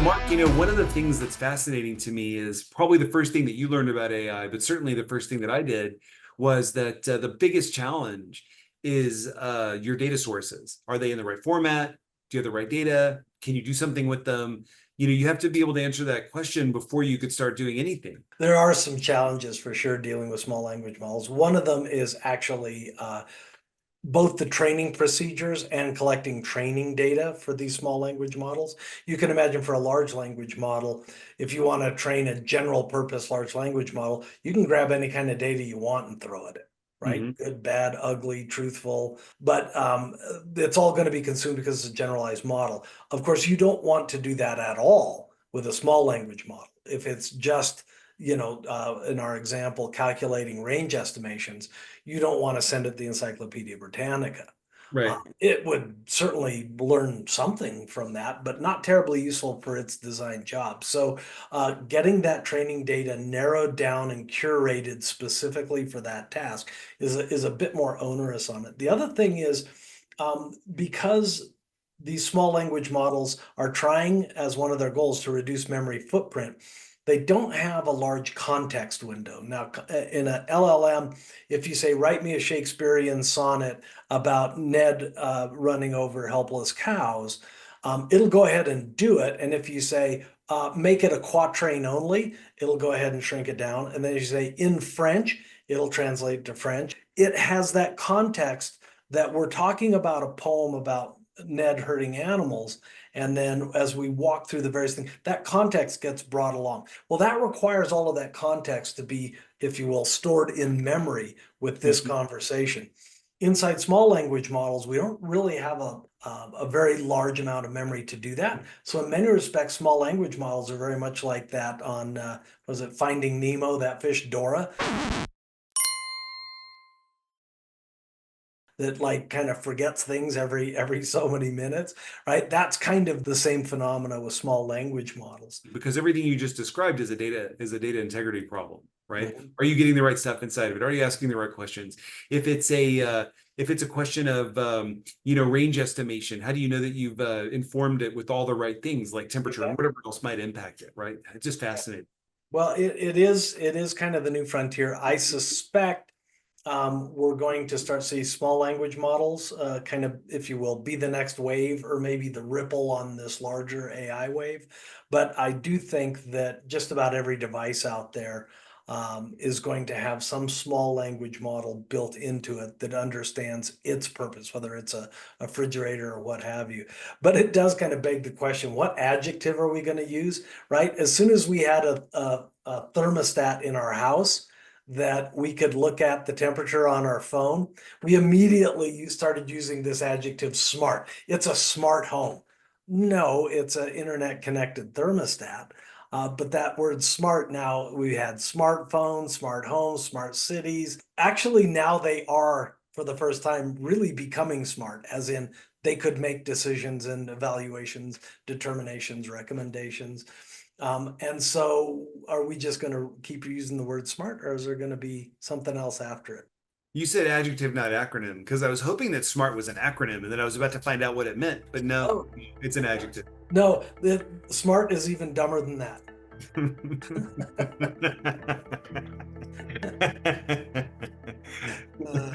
Mark, one of the things that's fascinating to me is probably the first thing that you learned about AI, but certainly the first thing that I did was that the biggest challenge is your data sources. Are they in the right format? Do you have the right data? Can you do something with them? You have to be able to answer that question before you could start doing anything. There are some challenges for sure dealing with small language models. One of them is actually both the training procedures and collecting training data for these small language models. You can imagine for a large language model, if you want to train a general purpose large language model, you can grab any kind of data you want and throw at it, right? Hmm. Good, bad, ugly, truthful, but it's all going to be consumed because it's a generalized model. Of course, you don't want to do that at all with a small language model. If it's just in our example, calculating range estimations, you don't want to send it the Encyclopedia Britannica. Right. It would certainly learn something from that, but not terribly useful for its design job. So getting that training data narrowed down and curated specifically for that task is a bit more onerous on it. The other thing is because these small language models are trying as one of their goals to reduce memory footprint, they don't have a large context window. Now, in an LLM, if you say, write me a Shakespearean sonnet about Ned running over helpless cows, it'll go ahead and do it. And if you say, make it a quatrain only, it'll go ahead and shrink it down. And then if you say in French, it'll translate to French. It has that context that we're talking about a poem about Ned hurting animals. And then as we walk through the various things, that context gets brought along. Well, that requires all of that context to be, if you will, stored in memory with this Mhm. conversation. Inside small language models, we don't really have a very large amount of memory to do that. So in many respects, small language models are very much like that on, was it Finding Nemo, that fish Dora? That like kind of forgets things every so many minutes, right? That's kind of the same phenomena with small language models. Because everything you just described is a data integrity problem, right? Mhm. Are you getting the right stuff inside of it? Are you asking the right questions? If it's a question of range estimation, how do you know that you've informed it with all the right things like temperature and Exactly. whatever else might impact it, right? It's just fascinating. Well, it is kind of the new frontier. I suspect we're going to start seeing small language models, kind of, if you will, be the next wave or maybe the ripple on this larger AI wave. But I do think that just about every device out there is going to have some small language model built into it that understands its purpose, whether it's a refrigerator or what have you. But it does kind of beg the question, what adjective are we going to use, right? As soon as we had a thermostat in our house, that we could look at the temperature on our phone, we immediately started using this adjective smart. It's a smart home. No, it's an internet connected thermostat. But that word smart, now we had smartphones, smart homes, smart cities. Actually, now they are, for the first time, really becoming smart, as in they could make decisions and evaluations, determinations, recommendations. And so are we just going to keep using the word smart, or is there going to be something else after it? You said adjective, not acronym, because I was hoping that SMART was an acronym, and then I was about to find out what it meant, but no, Oh, it's an adjective. no, the smart is even dumber than that. Uh,